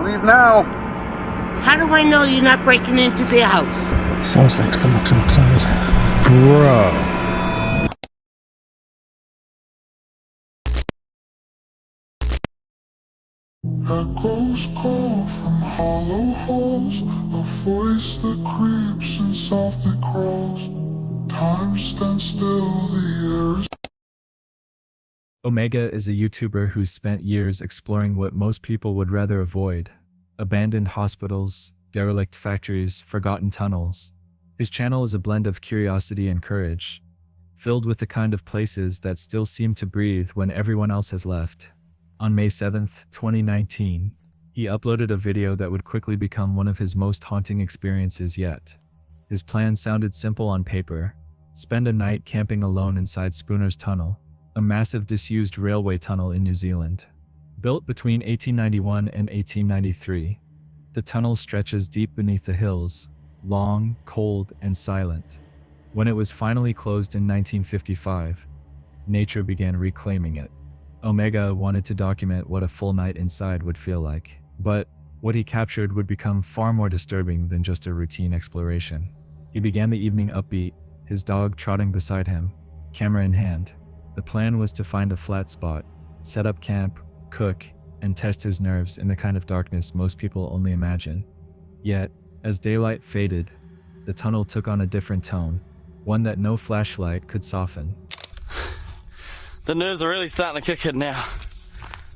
Leave now. How do I know you're not breaking into their house? Sounds like someone's outside. Bro. Echoes call from hollow halls, a voice that creeps and softly crawls. Time stands still, the air is... Omega is a YouTuber who's spent years exploring what most people would rather avoid: abandoned hospitals, derelict factories, forgotten tunnels. His channel is a blend of curiosity and courage, filled with the kind of places that still seem to breathe when everyone else has left. On May 7th, 2019, he uploaded a video that would quickly become one of his most haunting experiences yet. His plan sounded simple on paper: spend a night camping alone inside Spooner's Tunnel, a massive disused railway tunnel in New Zealand. Built between 1891 and 1893, the tunnel stretches deep beneath the hills, long, cold, and silent. When it was finally closed in 1955, nature began reclaiming it. Omega wanted to document what a full night inside would feel like, but what he captured would become far more disturbing than just a routine exploration. He began the evening upbeat, his dog trotting beside him, camera in hand. The plan was to find a flat spot, set up camp, cook, and test his nerves in the kind of darkness most people only imagine. Yet, as daylight faded, the tunnel took on a different tone, one that no flashlight could soften. The nerves are really starting to kick in now.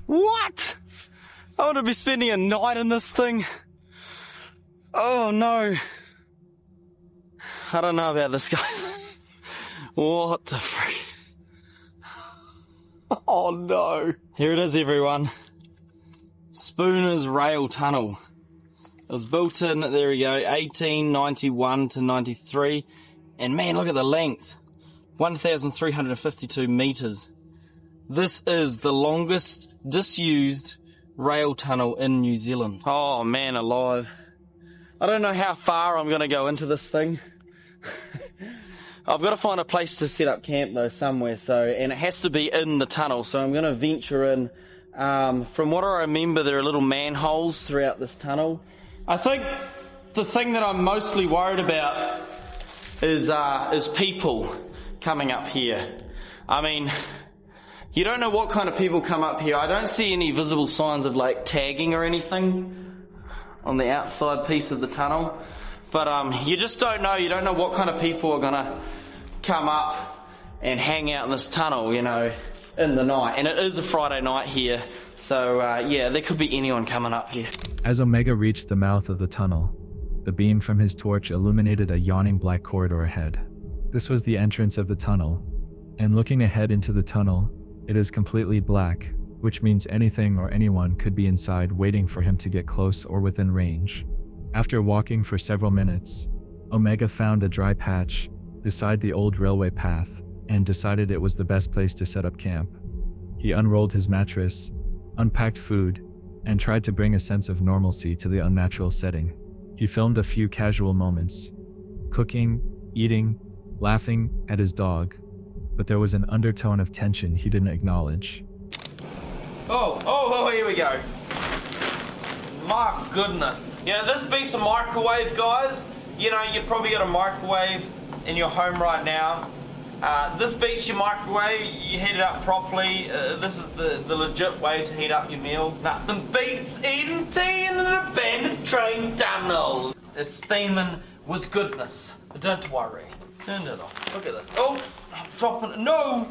What? I want to be spending a night in this thing. Oh no. I don't know about this, guys. What the freak? Oh no. Here it is, everyone. Spooner's Rail Tunnel. It was built in, there we go, 1891 to 93. And man, look at the length. 1,352 meters. This is the longest disused rail tunnel in New Zealand. Oh man alive. I don't know how far I'm going to go into this thing. I've got to find a place to set up camp though somewhere, and it has to be in the tunnel, so I'm going to venture in. From what I remember, there are little manholes throughout this tunnel. I think the thing that I'm mostly worried about is people coming up here. I mean, you don't know what kind of people come up here. I don't see any visible signs of like tagging or anything on the outside piece of the tunnel. But you just don't know. You don't know what kind of people are gonna come up and hang out in this tunnel, you know, in the night. And it is a Friday night here, so yeah, there could be anyone coming up here. As Omega reached the mouth of the tunnel, the beam from his torch illuminated a yawning black corridor ahead. This was the entrance of the tunnel, and looking ahead into the tunnel, it is completely black, which means anything or anyone could be inside waiting for him to get close or within range. After walking for several minutes, Omega found a dry patch beside the old railway path and decided it was the best place to set up camp. He unrolled his mattress, unpacked food, and tried to bring a sense of normalcy to the unnatural setting. He filmed a few casual moments, cooking, eating, laughing at his dog, but there was an undertone of tension he didn't acknowledge. Oh, here we go. My goodness. Yeah, this beats a microwave, guys. You know, you've probably got a microwave in your home right now. This beats your microwave. You heat it up properly. This is the legit way to heat up your meal. Nothing beats eating tea in an abandoned train tunnel. It's steaming with goodness. But don't worry. Turn it off. Look at this. Oh, I'm dropping it. No.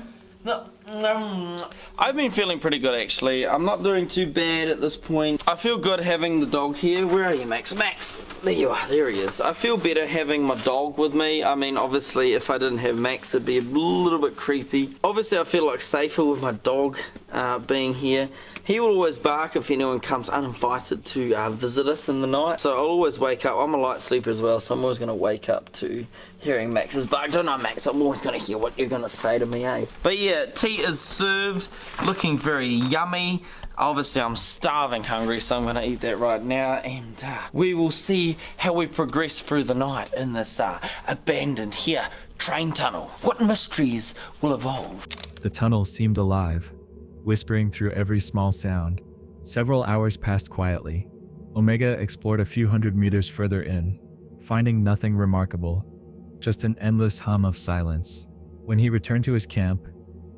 I've been feeling pretty good actually. I'm not doing too bad at this point. I feel good having the dog here. Where are you, Max? Max! There you are. There he is. I feel better having my dog with me. I mean, obviously, if I didn't have Max, it'd be a little bit creepy. Obviously, I feel like safer with my dog being here. He will always bark if anyone comes uninvited to visit us in the night. So I'll always wake up. I'm a light sleeper as well, so I'm always going to wake up to hearing Max's bark. Don't know, Max. I'm always going to hear what you're going to say to me, eh? But yeah, tea is served, looking very yummy. Obviously, I'm starving hungry, so I'm going to eat that right now. And we will see how we progress through the night in this abandoned here train tunnel. What mysteries will evolve? The tunnel seemed alive, whispering through every small sound. Several hours passed quietly. Omega explored a few hundred meters further in, finding nothing remarkable, just an endless hum of silence. When he returned to his camp,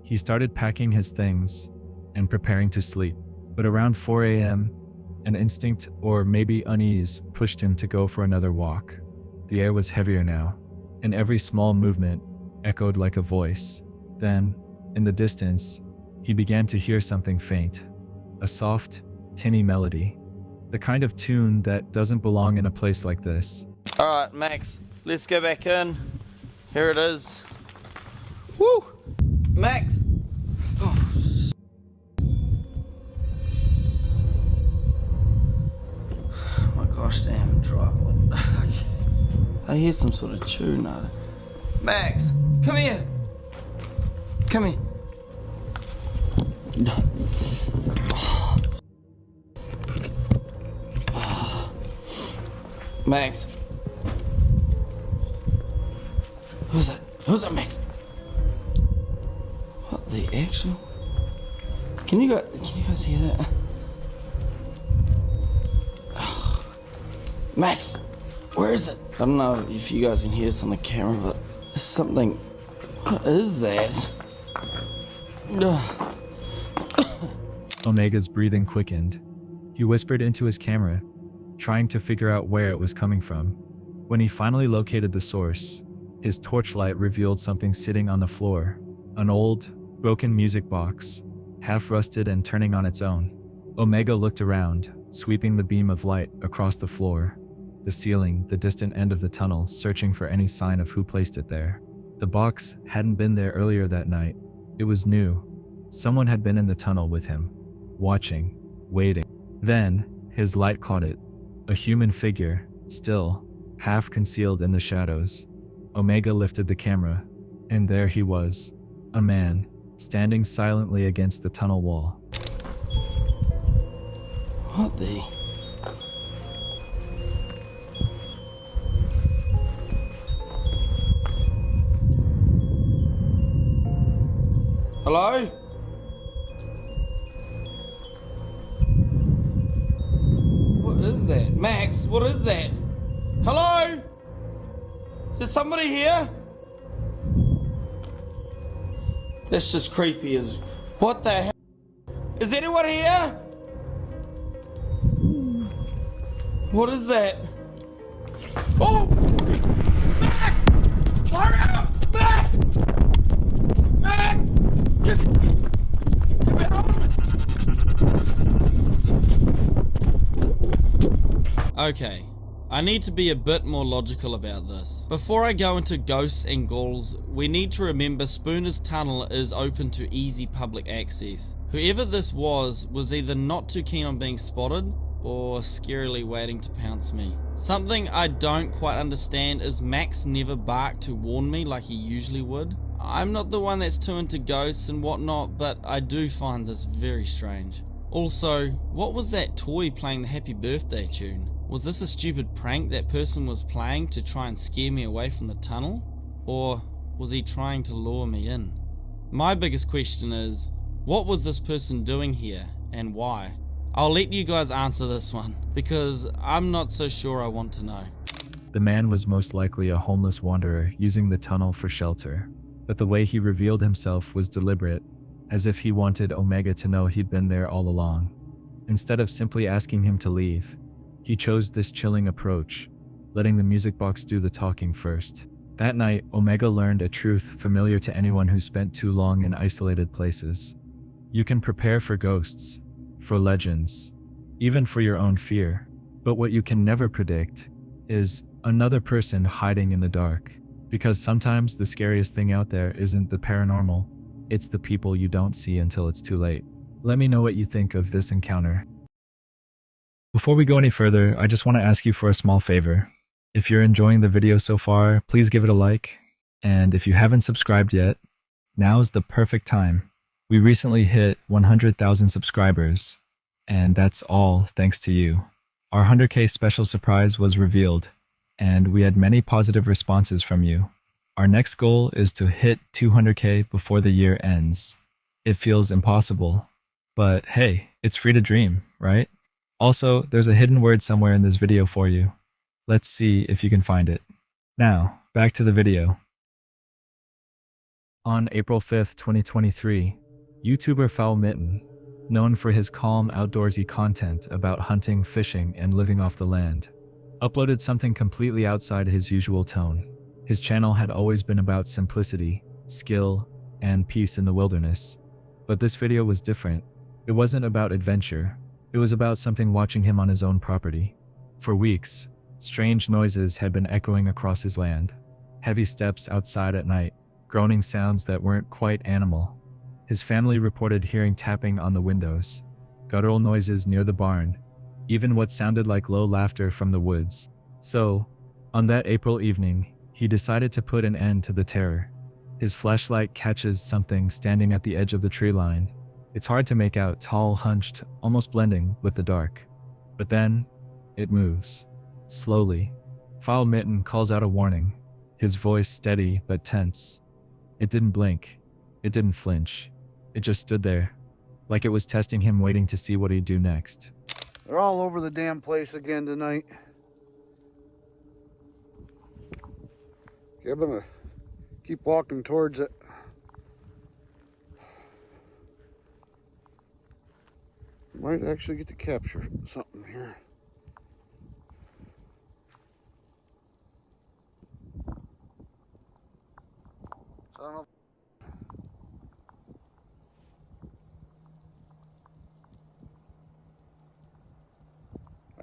he started packing his things and preparing to sleep. But around 4 a.m., an instinct, or maybe unease, pushed him to go for another walk. The air was heavier now, and every small movement echoed like a voice. Then, in the distance, he began to hear something faint, a soft, tinny melody, the kind of tune that doesn't belong in a place like this. Alright, Max, let's go back in. Here it is. Woo! Max! Oh my gosh, damn tripod. I hear some sort of tune out of it. Max, come here! Come here. Max. Who's that? Who's that, Max? What the actual? Can you guys hear that? Max, where is it? I don't know if you guys can hear this on the camera, but there's something. What is that? Omega's breathing quickened. He whispered into his camera, trying to figure out where it was coming from. When he finally located the source, his torchlight revealed something sitting on the floor. An old, broken music box, half rusted and turning on its own. Omega looked around, sweeping the beam of light across the floor, the ceiling, the distant end of the tunnel, searching for any sign of who placed it there. The box hadn't been there earlier that night. It was new. Someone had been in the tunnel with him, watching, waiting. Then, his light caught it. A human figure, still, half concealed in the shadows. Omega lifted the camera, and there he was, a man, standing silently against the tunnel wall. What the? Hello? What is that? Max, what is that? Hello? Is there somebody here? That's just creepy as... What the hell? Is anyone here? What is that? Oh! Max! Hurry up! Max! Max! Get me home! Okay, I need to be a bit more logical about this. Before I go into ghosts and ghouls, we need to remember Spooner's tunnel is open to easy public access. Whoever this was either not too keen on being spotted, or scarily waiting to pounce me. Something I don't quite understand is Max never barked to warn me like he usually would. I'm not the one that's too into ghosts and whatnot, but I do find this very strange. Also, what was that toy playing the happy birthday tune? Was this a stupid prank that person was playing to try and scare me away from the tunnel? Or was he trying to lure me in? My biggest question is, what was this person doing here and why? I'll let you guys answer this one, because I'm not so sure I want to know. The man was most likely a homeless wanderer using the tunnel for shelter, but the way he revealed himself was deliberate, as if he wanted Omega to know he'd been there all along. Instead of simply asking him to leave, he chose this chilling approach, letting the music box do the talking first. That night, Omega learned a truth familiar to anyone who spent too long in isolated places. You can prepare for ghosts, for legends, even for your own fear, but what you can never predict is another person hiding in the dark. Because sometimes the scariest thing out there isn't the paranormal, it's the people you don't see until it's too late. Let me know what you think of this encounter. Before we go any further, I just want to ask you for a small favor. If you're enjoying the video so far, please give it a like. And if you haven't subscribed yet, now's the perfect time. We recently hit 100,000 subscribers, and that's all thanks to you. Our 100K special surprise was revealed, and we had many positive responses from you. Our next goal is to hit 200K before the year ends. It feels impossible, but hey, it's free to dream, right? Also, there's a hidden word somewhere in this video for you. Let's see if you can find it. Now, back to the video. On April 5th, 2023, YouTuber Foul Mitten, known for his calm outdoorsy content about hunting, fishing, and living off the land, uploaded something completely outside his usual tone. His channel had always been about simplicity, skill, and peace in the wilderness. But this video was different. It wasn't about adventure. It was about something watching him on his own property. For weeks, strange noises had been echoing across his land. Heavy steps outside at night, groaning sounds that weren't quite animal. His family reported hearing tapping on the windows, guttural noises near the barn, even what sounded like low laughter from the woods. So, on that April evening, he decided to put an end to the terror. His flashlight catches something standing at the edge of the tree line. It's hard to make out, tall, hunched, almost blending with the dark. But then, it moves. Slowly. Foul Mitten calls out a warning, his voice steady but tense. It didn't blink. It didn't flinch. It just stood there, like it was testing him, waiting to see what he'd do next. They're all over the damn place again tonight. Okay, I'm gonna keep walking towards it. Might actually get to capture something here. So I don't know.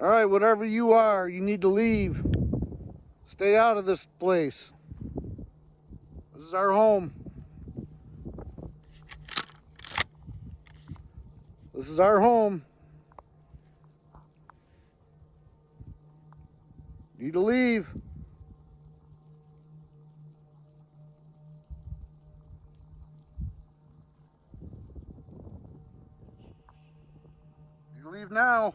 All right, whatever you are, you need to leave. Stay out of this place. This is our home. This is our home. You need to leave. You leave now.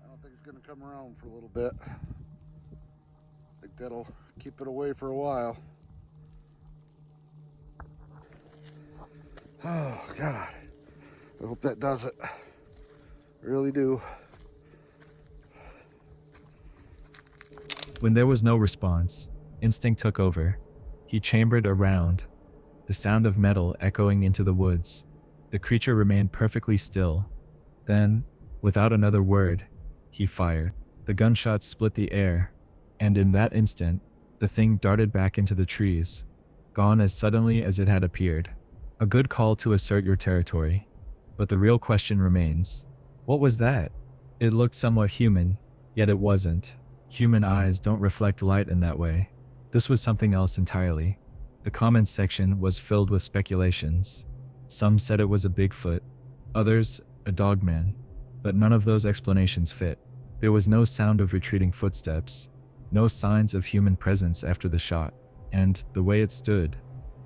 I think it's going to come around for a little bit. I think that'll keep it away for a while. Oh, God. I hope that does it. I really do. When there was no response, instinct took over. He chambered around, the sound of metal echoing into the woods. The creature remained perfectly still. Then, without another word, he fired. The gunshot split the air, and in that instant, the thing darted back into the trees, gone as suddenly as it had appeared. A good call to assert your territory. But the real question remains. What was that? It looked somewhat human, yet it wasn't. Human eyes don't reflect light in that way. This was something else entirely. The comments section was filled with speculations. Some said it was a Bigfoot, others a dogman, but none of those explanations fit. There was no sound of retreating footsteps, no signs of human presence after the shot, and the way it stood,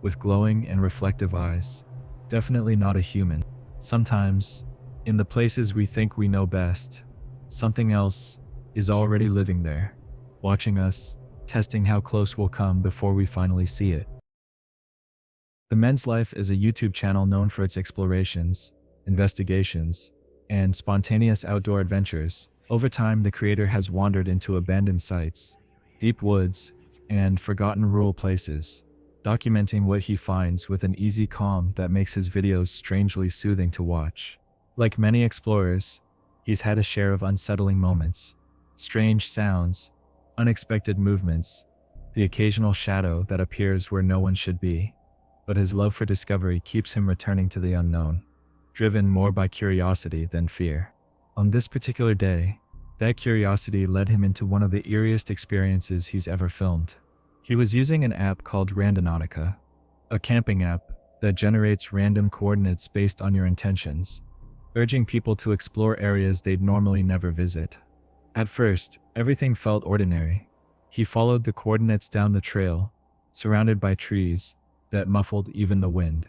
with glowing and reflective eyes, definitely not a human. Sometimes, in the places we think we know best, something else is already living there, watching us, testing how close we'll come before we finally see it. The Men's Life is a YouTube channel known for its explorations, investigations, and spontaneous outdoor adventures. Over time, the creator has wandered into abandoned sites, deep woods, and forgotten rural places, documenting what he finds with an easy calm that makes his videos strangely soothing to watch. Like many explorers, he's had a share of unsettling moments, strange sounds, unexpected movements, the occasional shadow that appears where no one should be. But his love for discovery keeps him returning to the unknown, driven more by curiosity than fear. On this particular day, that curiosity led him into one of the eeriest experiences he's ever filmed. He was using an app called Randonautica, a camping app that generates random coordinates based on your intentions, urging people to explore areas they'd normally never visit. At first, everything felt ordinary. He followed the coordinates down the trail, surrounded by trees that muffled even the wind.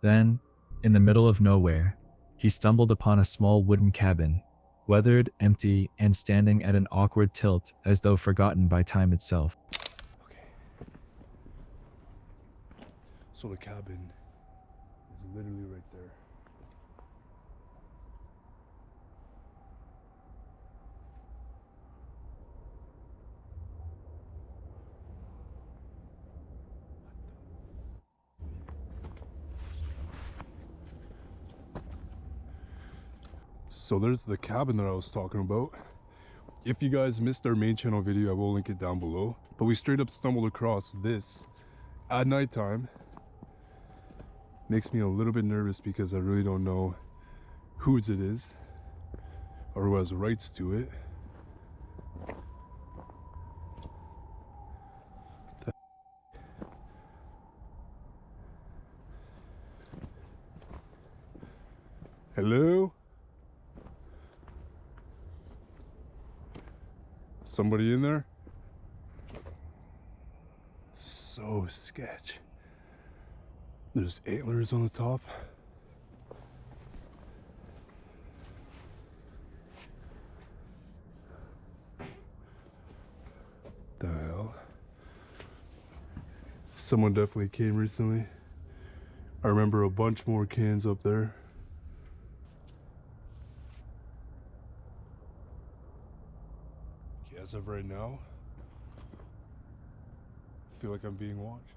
Then, in the middle of nowhere, he stumbled upon a small wooden cabin, weathered, empty, and standing at an awkward tilt as though forgotten by time itself. Okay. So the cabin is literally right there. So there's the cabin that I was talking about. If you guys missed our main channel video, I will link it down below. But we straight up stumbled across this at nighttime. Makes me a little bit nervous because I really don't know whose it is or who has rights to it. Hello? Somebody in there? So sketch. There's antlers on the top. The hell? Someone definitely came recently. I remember a bunch more cans up there. As of right now, I feel like I'm being watched.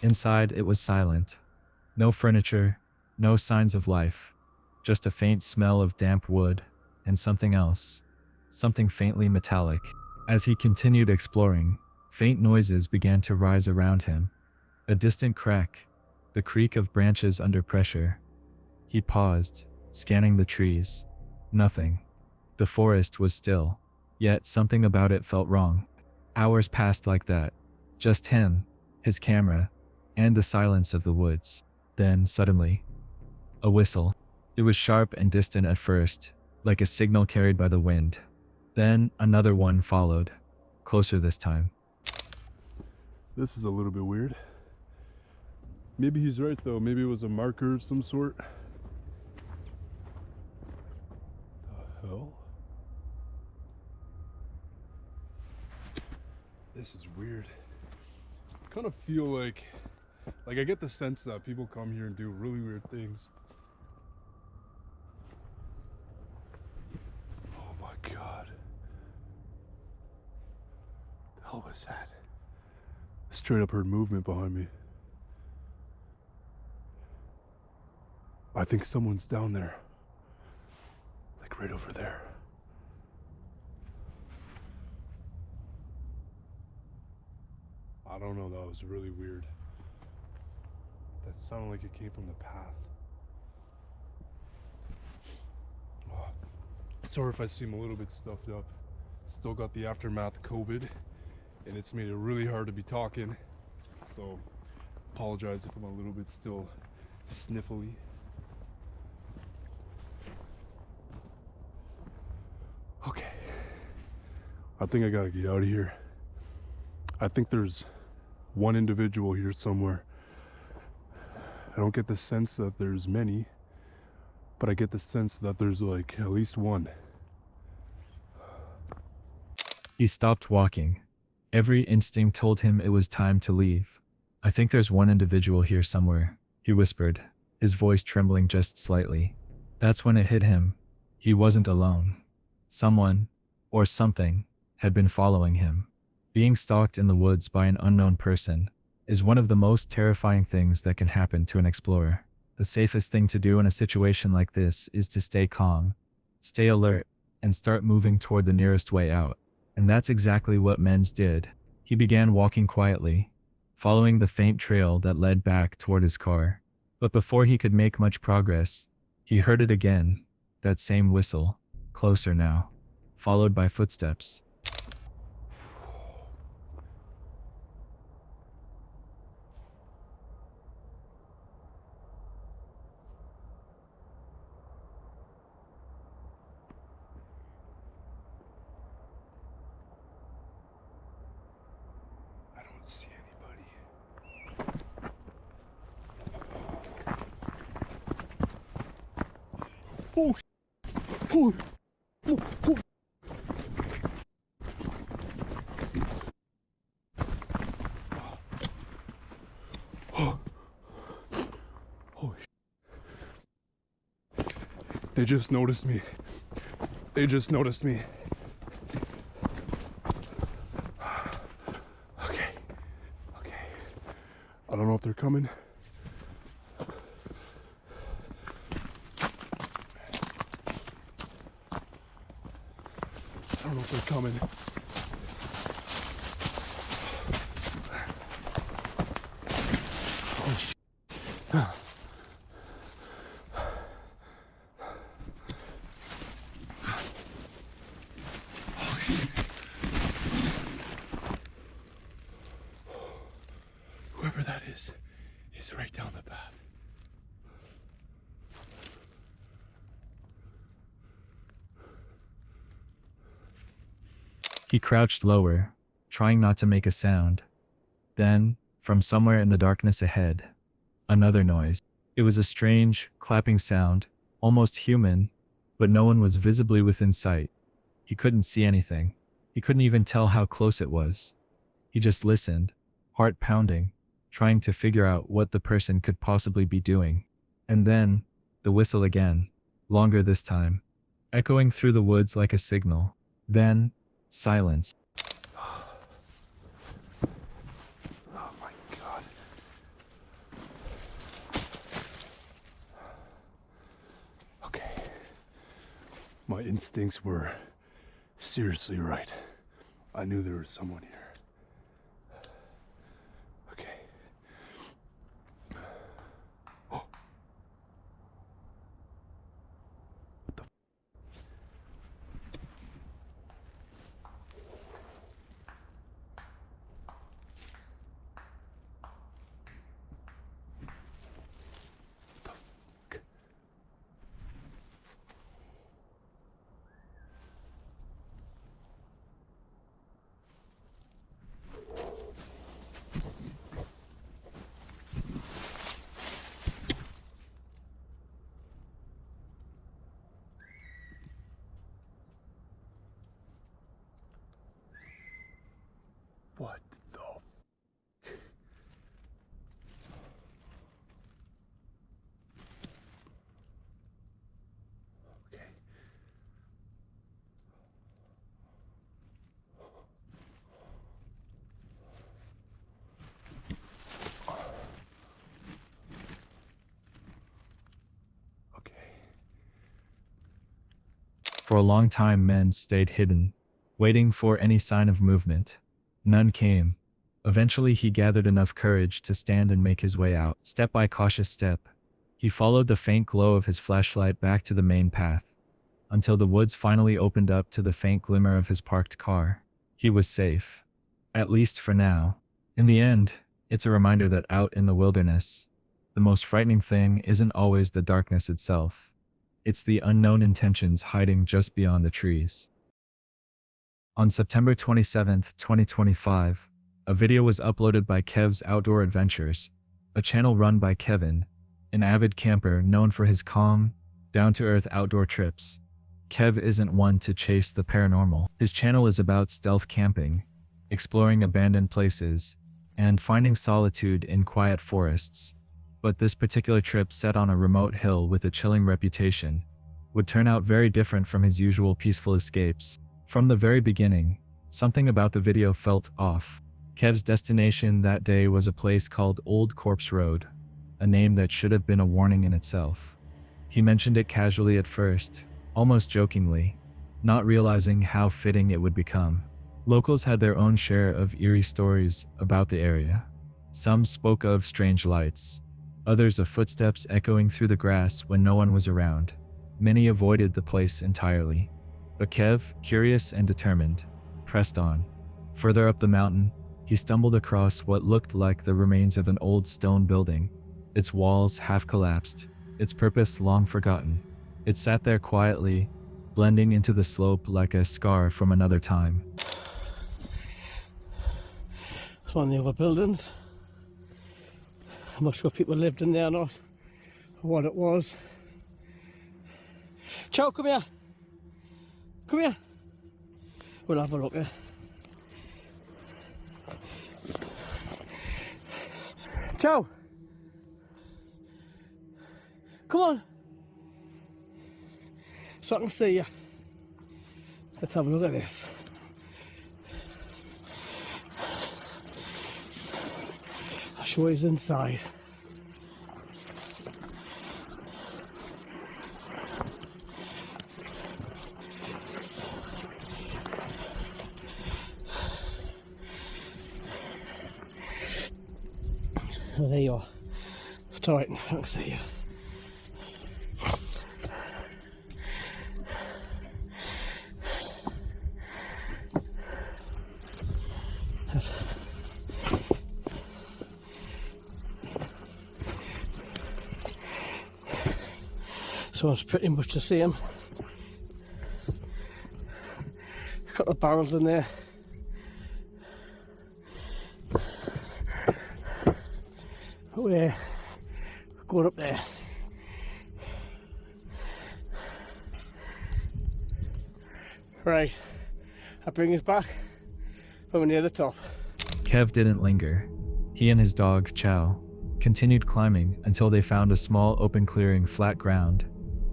Inside, it was silent. No furniture, no signs of life. Just a faint smell of damp wood and something else. Something faintly metallic. As he continued exploring, faint noises began to rise around him. A distant crack, the creak of branches under pressure. He paused, scanning the trees. Nothing. The forest was still, yet something about it felt wrong. Hours passed like that. Just him, his camera, and the silence of the woods. Then, suddenly, a whistle. It was sharp and distant at first, like a signal carried by the wind. Then another one followed, closer this time. This is a little bit weird. Maybe he's right though. Maybe it was a marker of some sort. The hell? This is weird. I kind of feel like I get the sense that people come here and do really weird things. Oh my god. The hell was that? Straight up heard movement behind me. I think someone's down there. Like right over there. I don't know, that was really weird. That sounded like it came from the path. Oh, sorry if I seem a little bit stuffed up. Still got the aftermath of COVID, and it's made it really hard to be talking. So, apologize if I'm a little bit still sniffly. Okay. I think I gotta get out of here. I think there's one individual here somewhere. I don't get the sense that there's many, but I get the sense that there's like at least one. He stopped walking. Every instinct told him it was time to leave. I think there's one individual here somewhere, he whispered, his voice trembling just slightly. That's when it hit him. He wasn't alone. Someone, or something, had been following him. Being stalked in the woods by an unknown person is one of the most terrifying things that can happen to an explorer. The safest thing to do in a situation like this is to stay calm, stay alert, and start moving toward the nearest way out. And that's exactly what Menz did. He began walking quietly, following the faint trail that led back toward his car. But before he could make much progress, he heard it again, that same whistle, closer now, followed by footsteps. I don't see anybody. Oh, Oh, oh, oh. Oh. Holy shit. They just noticed me. They just noticed me. Okay. Okay. I don't know if they're coming. I don't know if they're coming. Oh, shit. Whoever that is right down the path. He crouched lower, trying not to make a sound. Then, from somewhere in the darkness ahead, another noise. It was a strange, clapping sound, almost human, but no one was visibly within sight. He couldn't see anything. He couldn't even tell how close it was. He just listened, heart pounding, trying to figure out what the person could possibly be doing. And then, the whistle again, longer this time, echoing through the woods like a signal. Then, silence. Oh my God. Okay. My instincts were seriously right. I knew there was someone here. Okay. Oh. What the What the Okay. Okay. For a long time men stayed hidden, waiting for any sign of movement. None came. Eventually he gathered enough courage to stand and make his way out. Step by cautious step, he followed the faint glow of his flashlight back to the main path, until the woods finally opened up to the faint glimmer of his parked car. He was safe. At least for now. In the end, it's a reminder that out in the wilderness, the most frightening thing isn't always the darkness itself. It's the unknown intentions hiding just beyond the trees. On September 27, 2025, a video was uploaded by Kev's Outdoor Adventures, a channel run by Kevin, an avid camper known for his calm, down-to-earth outdoor trips. Kev isn't one to chase the paranormal. His channel is about stealth camping, exploring abandoned places, and finding solitude in quiet forests. But this particular trip, set on a remote hill with a chilling reputation, would turn out very different from his usual peaceful escapes. From the very beginning, something about the video felt off. Kev's destination that day was a place called Old Corpse Road, a name that should have been a warning in itself. He mentioned it casually at first, almost jokingly, not realizing how fitting it would become. Locals had their own share of eerie stories about the area. Some spoke of strange lights, others of footsteps echoing through the grass when no one was around. Many avoided the place entirely. But Kev, curious and determined, pressed on. Further up the mountain, he stumbled across what looked like the remains of an old stone building, its walls half collapsed, its purpose long forgotten. It sat there quietly, blending into the slope like a scar from another time. It's one of the other buildings. I'm not sure if people lived in there or not, or what it was. Chow, come here. Come here. We'll have a look here. Ciao. Come on. So I can see you. Let's have a look at this. I'll show you inside. Oh, there you are. It's alright, I can see you. So it's pretty much the same. A couple of barrels in there. We're going up there. Right, that brings us back when we're near the top. Kev didn't linger. He and his dog, Chow, continued climbing until they found a small open clearing, flat ground,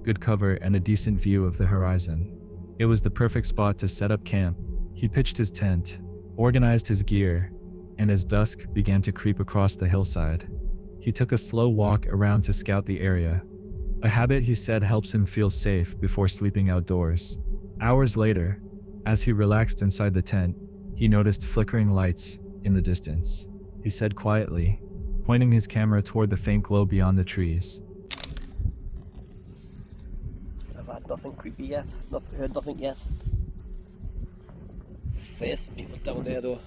good cover, and a decent view of the horizon. It was the perfect spot to set up camp. He pitched his tent, organized his gear, and as dusk began to creep across the hillside, he took a slow walk around to scout the area. A habit he said helps him feel safe before sleeping outdoors. Hours later, as he relaxed inside the tent, he noticed flickering lights in the distance. He said quietly, pointing his camera toward the faint glow beyond the trees. I've had nothing creepy yet, heard nothing yet. There's some people down there though.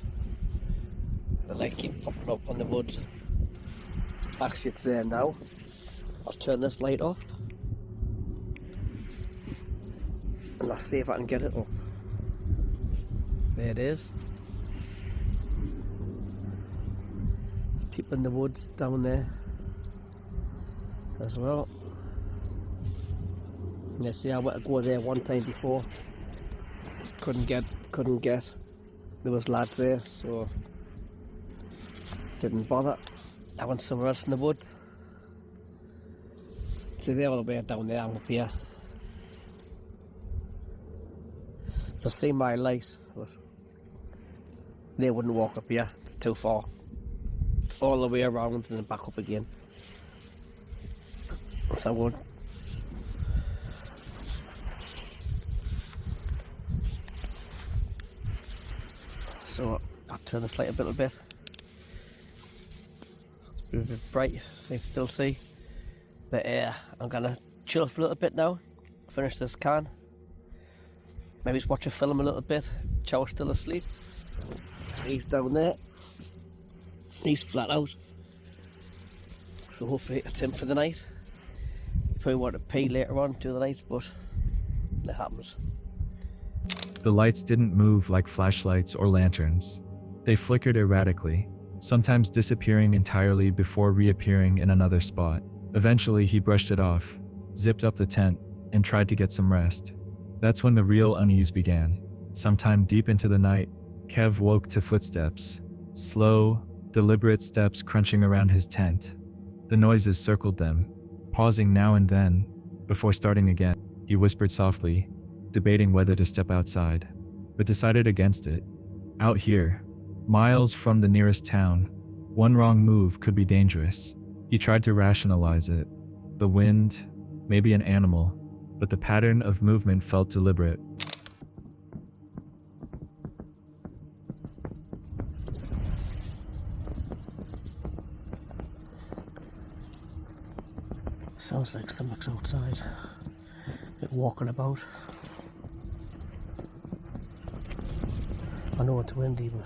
The light keeps popping up on the woods. Actually it's there now. I'll turn this light off. And I'll see if I can get it up. There it is. There's people in the woods down there as well. You see, I went to go there one time before. Couldn't get. There was lads there, so didn't bother. I went somewhere else in the woods. See, they're all the way down there, I'm up here. They'll see my light, but they wouldn't walk up here, it's too far. All the way around and then back up again. So I won't. So I'll turn this light a little bit. It's a bit bright, you can still see. But I'm gonna chill for a little bit now. Finish this can. Maybe just watch a film a little bit. Chow's still asleep. He's down there. He's flat out. So hopefully it's him for the night. Probably want to pee later on through the night, but it happens. The lights didn't move like flashlights or lanterns. They flickered erratically, sometimes disappearing entirely before reappearing in another spot. Eventually, he brushed it off, zipped up the tent, and tried to get some rest. That's when the real unease began. Sometime deep into the night, Kev woke to footsteps. Slow, deliberate steps crunching around his tent. The noises circled them, pausing now and then, before starting again. He whispered softly, debating whether to step outside, but decided against it. Out here, miles from the nearest town, one wrong move could be dangerous. He tried to rationalize it. The wind, maybe an animal, but the pattern of movement felt deliberate. Sounds like something's outside. Like walking about. I know it's windy, but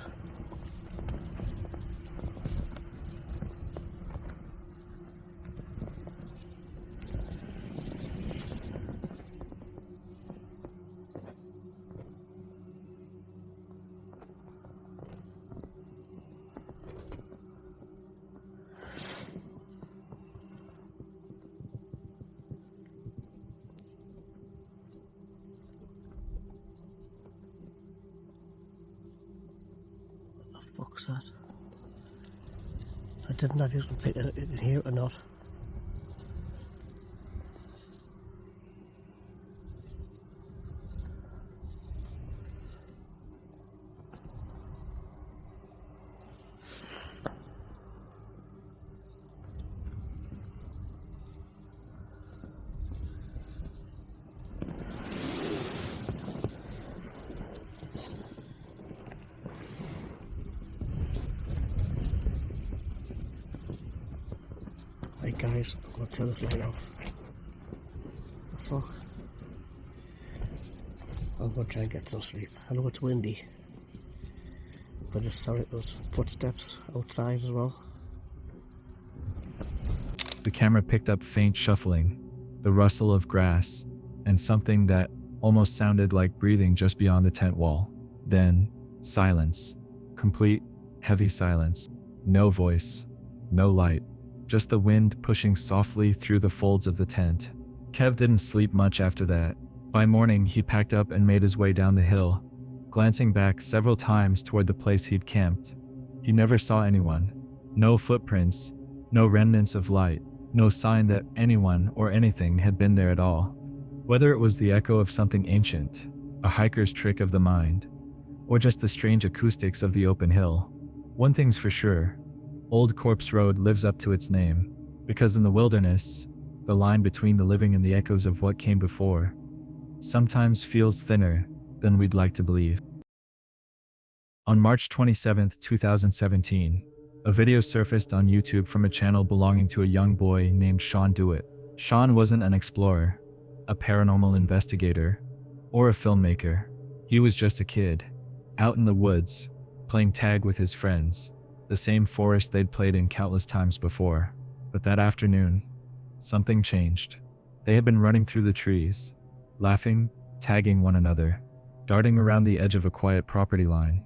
fuck's that? I didn't know if you can pick it in here or not. Hey guys, I'm gonna turn this light off. The fuck? I'm gonna try and get some sleep. I know it's windy, but it's sorry those footsteps outside as well. The camera picked up faint shuffling, the rustle of grass, and something that almost sounded like breathing just beyond the tent wall. Then, silence. Complete, heavy silence. No voice, no light. Just the wind pushing softly through the folds of the tent. Kev didn't sleep much after that. By morning, he packed up and made his way down the hill, glancing back several times toward the place he'd camped. He never saw anyone. No footprints, no remnants of light, no sign that anyone or anything had been there at all. Whether it was the echo of something ancient, a hiker's trick of the mind, or just the strange acoustics of the open hill, one thing's for sure. Old Corpse Road lives up to its name, because in the wilderness, the line between the living and the echoes of what came before sometimes feels thinner than we'd like to believe. On March 27, 2017, a video surfaced on YouTube from a channel belonging to a young boy named Sean Dewitt. Sean wasn't an explorer, a paranormal investigator, or a filmmaker. He was just a kid, out in the woods, playing tag with his friends. The same forest they'd played in countless times before. But that afternoon, something changed. They had been running through the trees, laughing, tagging one another, darting around the edge of a quiet property line,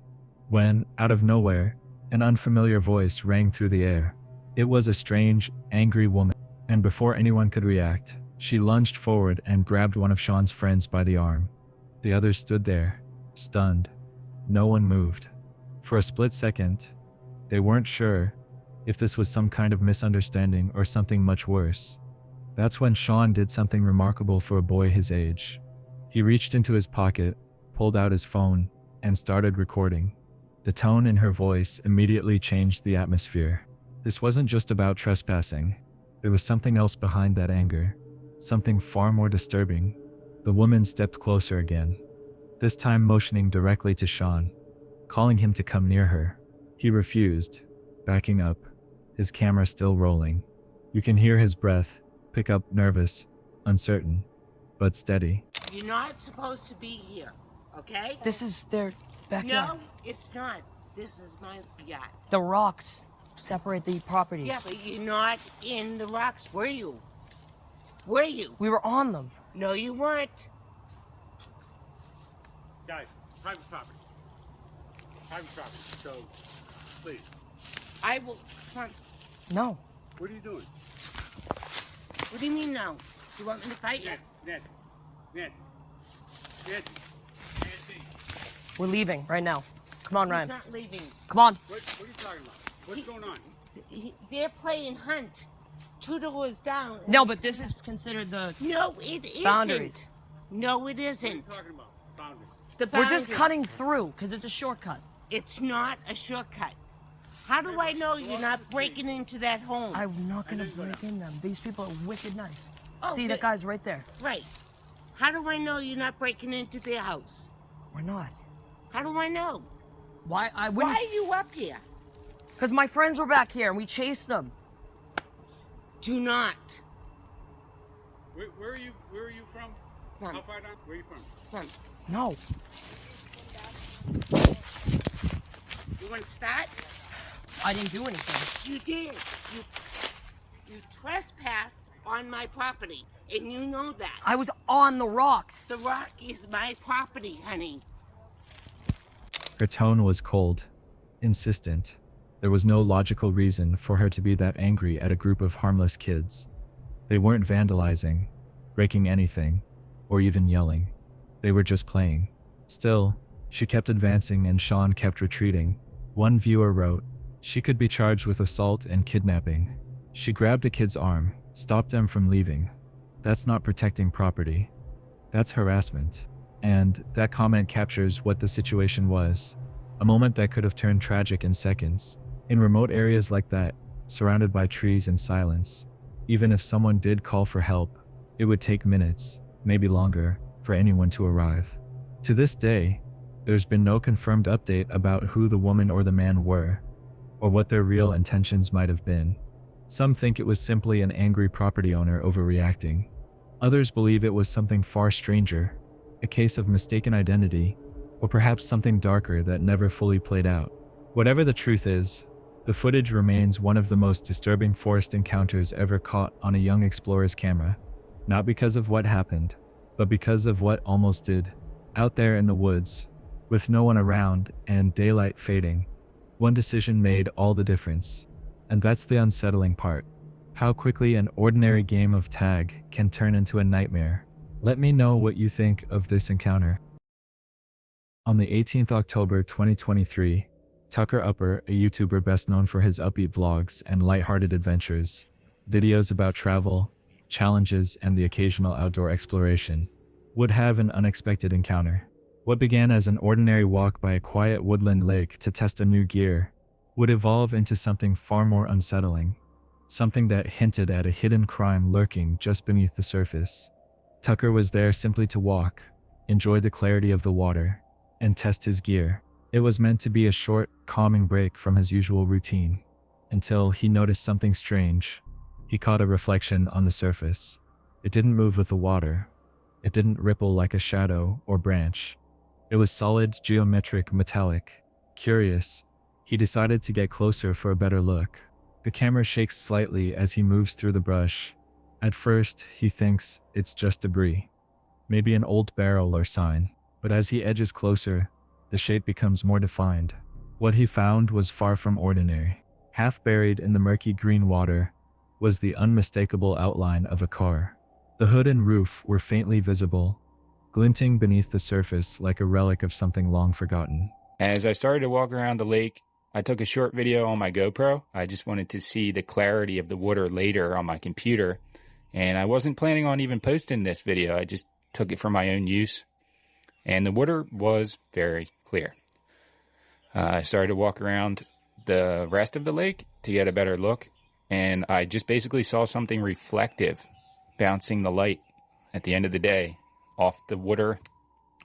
when, out of nowhere, an unfamiliar voice rang through the air. It was a strange, angry woman, and before anyone could react, she lunged forward and grabbed one of Sean's friends by the arm. The others stood there, stunned. No one moved. For a split second, they weren't sure if this was some kind of misunderstanding or something much worse. That's when Sean did something remarkable for a boy his age. He reached into his pocket, pulled out his phone, and started recording. The tone in her voice immediately changed the atmosphere. This wasn't just about trespassing. There was something else behind that anger, something far more disturbing. The woman stepped closer again, this time motioning directly to Sean, calling him to come near her. He refused, backing up, his camera still rolling. You can hear his breath pick up, nervous, uncertain, but steady. You're not supposed to be here, okay? This is their backyard. No, it's not. This is my yard. The rocks separate the properties. Yeah, but you're not in the rocks, were you? Were you? We were on them. No, you weren't. Guys, private property. Private property, so please. I will. Come on. No. What are you doing? What do you mean no? You want me to fight you? Nancy. Nancy. Nancy. Nancy. We're leaving right now. Come on, He's Ryan. not leaving. Come on. What are you talking about? What's going on? They're playing hunt. 2 doors down. No, but this is considered the No, it isn't. boundaries. No, it What are you isn't. talking about? Boundaries. The We're just boundary- cutting through because it's a shortcut. It's not a shortcut. How do I know you're not breaking into that home? I'm not gonna break in them. These people are wicked nice. Oh, See, that guy's right there. Right. How do I know you're not breaking into their house? We're not. How do I know? Why? I Why wouldn't. are you up here? Because my friends were back here and we chased them. Do not. Where are you from? Come. How far down? Where are you from? Come. No. You want to start? I didn't do anything. You did. You trespassed on my property, and you know that. I was on the rocks. The rock is my property, honey. Her tone was cold, insistent. There was no logical reason for her to be that angry at a group of harmless kids. They weren't vandalizing, breaking anything, or even yelling. They were just playing. Still, she kept advancing and Sean kept retreating, One viewer wrote, "She could be charged with assault and kidnapping. She grabbed a kid's arm, stopped them from leaving. That's not protecting property. That's harassment." And that comment captures what the situation was. A moment that could have turned tragic in seconds. In remote areas like that, surrounded by trees and silence, even if someone did call for help, it would take minutes, maybe longer, for anyone to arrive. To this day, there's been no confirmed update about who the woman or the man were, or what their real intentions might have been. Some think it was simply an angry property owner overreacting. Others believe it was something far stranger, a case of mistaken identity, or perhaps something darker that never fully played out. Whatever the truth is, the footage remains one of the most disturbing forest encounters ever caught on a young explorer's camera. Not because of what happened, but because of what almost did. Out there in the woods, with no one around and daylight fading, one decision made all the difference. And that's the unsettling part. How quickly an ordinary game of tag can turn into a nightmare. Let me know what you think of this encounter. On the 18th October 2023, Tucker Upper, a YouTuber best known for his upbeat vlogs and lighthearted adventures, videos about travel, challenges, and the occasional outdoor exploration, would have an unexpected encounter. What began as an ordinary walk by a quiet woodland lake to test a new gear would evolve into something far more unsettling, something that hinted at a hidden crime lurking just beneath the surface. Tucker was there simply to walk, enjoy the clarity of the water, and test his gear. It was meant to be a short, calming break from his usual routine, until he noticed something strange. He caught a reflection on the surface. It didn't move with the water. It didn't ripple like a shadow or branch. It was solid, geometric, metallic. Curious, he decided to get closer for a better look. The camera shakes slightly as he moves through the brush. At first, he thinks it's just debris, maybe an old barrel or sign. But as he edges closer, the shape becomes more defined. What he found was far from ordinary. Half buried in the murky green water was the unmistakable outline of a car. The hood and roof were faintly visible, glinting beneath the surface like a relic of something long forgotten. As I started to walk around the lake, I took a short video on my GoPro. I just wanted to see the clarity of the water later on my computer. And I wasn't planning on even posting this video. I just took it for my own use. And the water was very clear. I started to walk around the rest of the lake to get a better look. And I just basically saw something reflective bouncing the light at the end of the day off the water.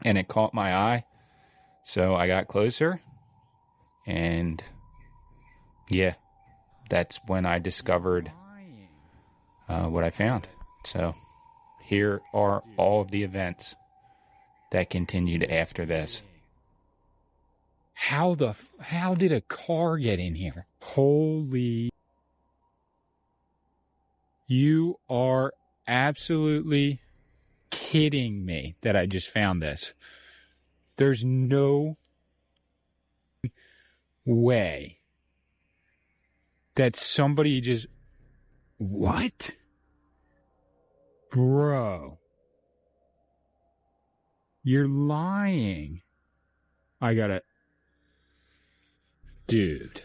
And it caught my eye. So I got closer. And yeah, that's when I discovered what I found. So here are all of the events that continued after this. How did a car get in here? Holy. You are absolutely kidding me that I just found this. There's no way that somebody just... What? Bro. You're lying. I gotta... Dude.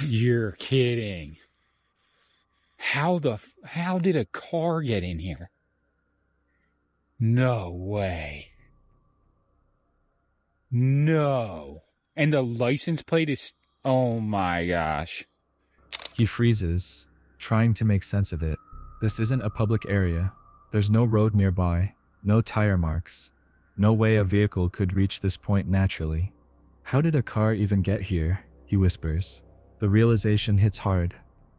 You're kidding. How did a car get in here? No way. No. And the license plate is... Oh my gosh. He freezes, trying to make sense of it. This isn't a public area. There's no road nearby, no tire marks. No way a vehicle could reach this point naturally. How did a car even get here? He whispers. The realization hits hard.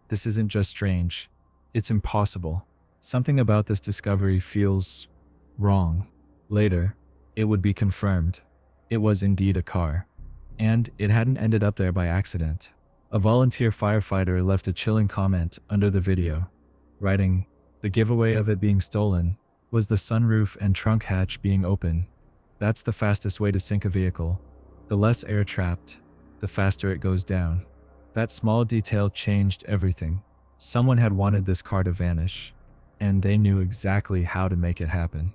This isn't just strange. It's impossible. Something about this discovery feels wrong. Later, it would be confirmed. It was indeed a car. And it hadn't ended up there by accident. A volunteer firefighter left a chilling comment under the video, writing, "The giveaway of it being stolen was the sunroof and trunk hatch being open. That's the fastest way to sink a vehicle. The less air trapped, the faster it goes down." That small detail changed everything. Someone had wanted this car to vanish, and they knew exactly how to make it happen.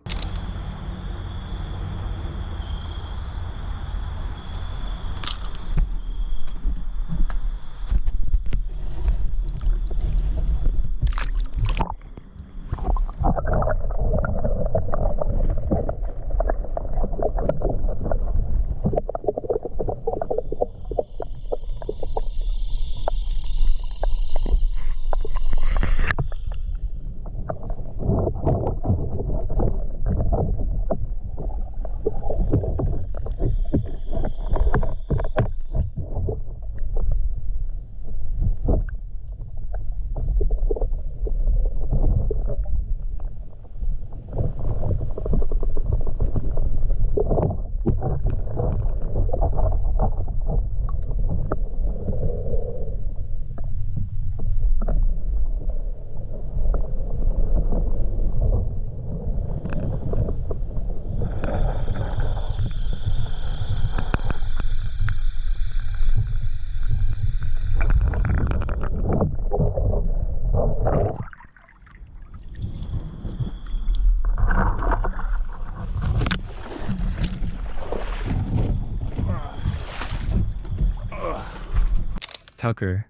Tucker,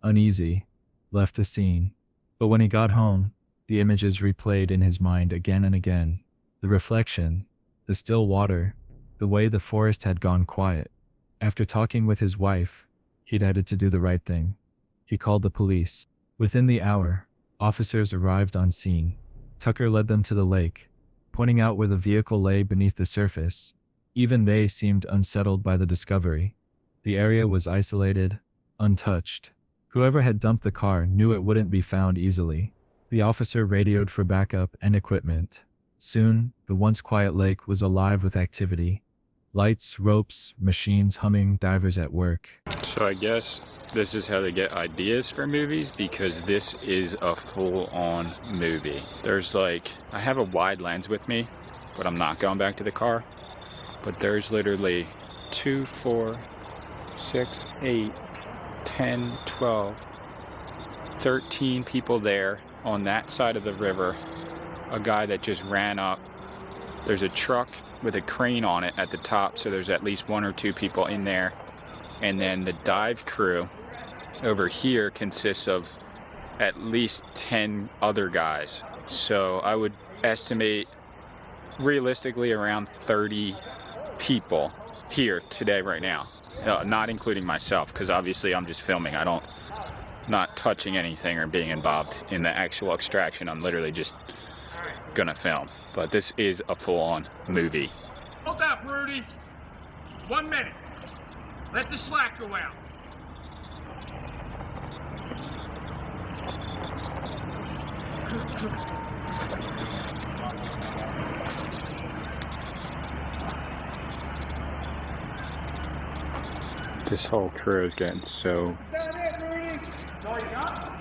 uneasy, left the scene. But when he got home, the images replayed in his mind again and again. The reflection, the still water, the way the forest had gone quiet. After talking with his wife, he decided to do the right thing. He called the police. Within the hour, officers arrived on scene. Tucker led them to the lake, pointing out where the vehicle lay beneath the surface. Even they seemed unsettled by the discovery. The area was isolated, untouched. Whoever had dumped the car knew it wouldn't be found easily. The officer radioed for backup and equipment. Soon, the once quiet lake was alive with activity. Lights, ropes, machines humming, divers at work. So I guess this is how they get ideas for movies, because this is a full-on movie. There's I have a wide lens with me, but I'm not going back to the car. But there's literally 2, 4, 6, 8, 10, 12, 13 people there on that side of the river. A guy that just ran up. There's a truck with a crane on it at the top, so there's at least 1 or 2 people in there. And then the dive crew over here consists of at least 10 other guys. So I would estimate realistically around 30 people here today right now. Not including myself, because obviously I'm just filming. Not touching anything or being involved in the actual extraction. I'm literally just gonna film. But this is a full-on movie. Hold up, Rudy. 1 minute. Let the slack go out. This whole crew is getting so...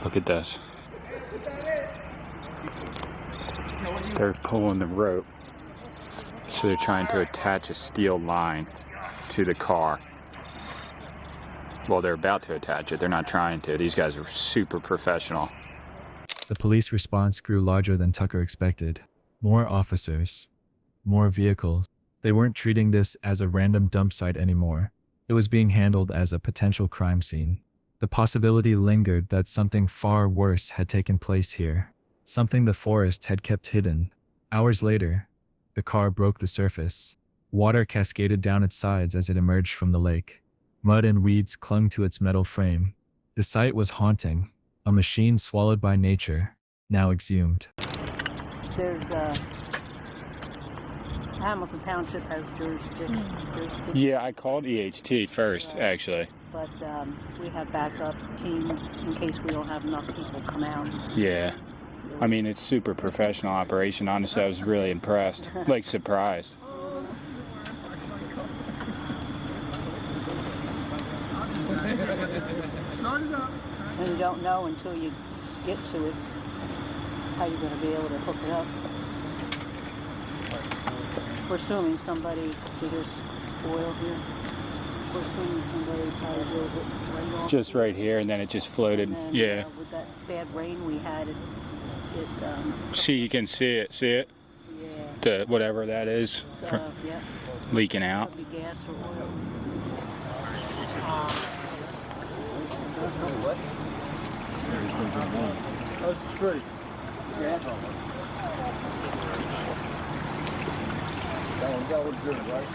Look at this. They're pulling the rope. So they're trying to attach a steel line to the car. Well, they're about to attach it. They're not trying to. These guys are super professional. The police response grew larger than Tucker expected. More officers. More vehicles. They weren't treating this as a random dump site anymore. It was being handled as a potential crime scene. The possibility lingered that something far worse had taken place here. Something the forest had kept hidden. Hours later, the car broke the surface. Water cascaded down its sides as it emerged from the lake. Mud and weeds clung to its metal frame. The sight was haunting. A machine swallowed by nature, now exhumed. There's Hamilton Township has jurisdiction. Yeah, I called EHT first, actually. But we have backup teams in case we don't have enough people come out. Yeah. I mean, it's super professional operation. Honestly, I was really impressed. Surprised. And you don't know until you get to it how you're going to be able to hook it up. We're assuming somebody, see there's oil here. We're assuming somebody probably drove it right off. Just right here, and then it just floated. And then, yeah. With that bad rain we had, See, you can see it. See it? Yeah. The whatever that is, yeah. leaking out. Could be gas or oil. That's straight. Yeah. That one's good, right?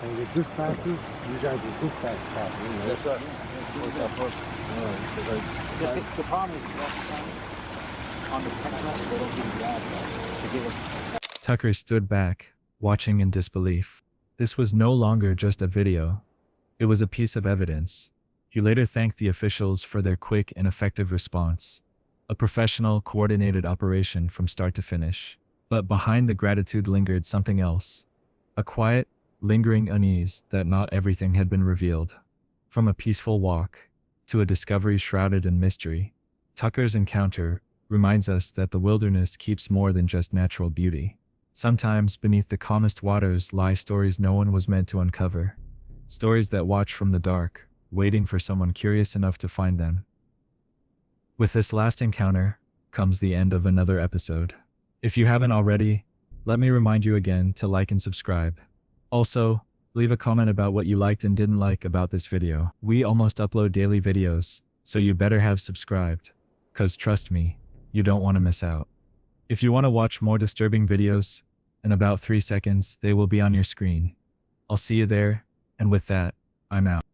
And the dispatchers, you guys are dispatch property, right? Yes, sir. Just the problem is on the text message, they don't give you that to give us. Tucker stood back, watching in disbelief. This was no longer just a video. It was a piece of evidence. He later thanked the officials for their quick and effective response. A professional, coordinated operation from start to finish. But behind the gratitude lingered something else. A quiet, lingering unease that not everything had been revealed. From a peaceful walk to a discovery shrouded in mystery, Tucker's encounter reminds us that the wilderness keeps more than just natural beauty. Sometimes beneath the calmest waters lie stories no one was meant to uncover. Stories that watch from the dark, waiting for someone curious enough to find them. With this last encounter, comes the end of another episode. If you haven't already, let me remind you again to like and subscribe. Also, leave a comment about what you liked and didn't like about this video. We almost upload daily videos, so you better have subscribed. 'Cause trust me, you don't want to miss out. If you want to watch more disturbing videos, in about 3 seconds they will be on your screen. I'll see you there, and with that, I'm out.